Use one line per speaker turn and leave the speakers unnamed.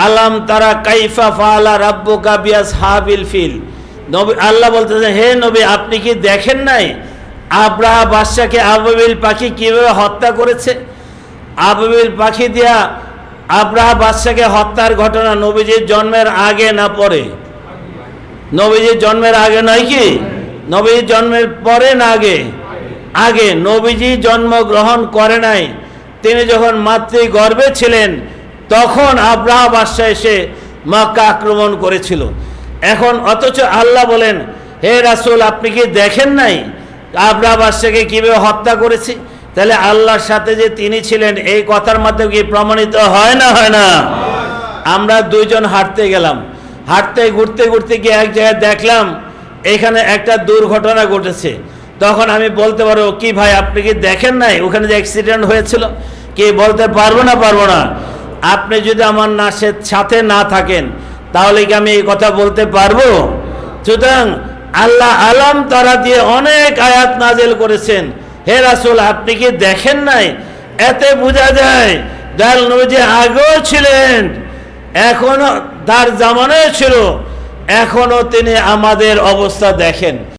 আলাম তারা কাইফা ফাআলা রাব্বুকা বিআসহাবিল ফিল। নবী আল্লাহ বলতেছেন, হে নবী আপনি কি দেখেন নাই আব্রাহা বাদশাকে আবাবিল পাখি কিভাবে হত্যা করেছে? আবাবিল পাখি দিয়া আব্রাহা বাদশাকে হত্যার ঘটনা নবীজির জন্মের আগে না পরে? নবীজির জন্মের আগে নয় কি? নবীজির জন্মের পরে না আগে? আগে। নবীজি জন্মগ্রহণ করে নাই, তিনি যখন মাতৃগর্ভে ছিলেন তখন আব্রাহা বাদশা এসে মক্কা আক্রমণ করেছিল। এখন অথচ আল্লাহ বলেন, হে রাসূল আপনি কি দেখেন নাই আব্রাহা বাদশাকে কিভাবে হত্যা করেছে? তাহলে আল্লাহর সাথে যে তিনি ছিলেন এই কথার মাধ্যমে কি প্রমাণিত হয় না হয় না? আমরা দুইজন হাঁটতে গেলাম, হাঁটতে ঘুরতে ঘুরতে গিয়ে এক জায়গায় দেখলাম এখানে একটা দুর্ঘটনা ঘটেছে। তখন আমি বলতে পারবো, কি ভাই আপনি কি দেখেন নাই ওখানে যে অ্যাক্সিডেন্ট হয়েছিল? কি বলতে পারবো না? পারবো না। আপনি যদি আমার সাথে না থাকেন তাহলে কি আমি এই কথা বলতে পারবো? সুতরাং আল্লাহ আলাম তারা দিয়ে অনেক আয়াত নাজিল করেছেন। হে রাসূল আপনি কি দেখেন নাই? এতে বোঝা যায় দয়াল নবী আগেও ছিলেন, এখনো তার জামানায় ছিল, এখনো তিনি আমাদের অবস্থা দেখেন।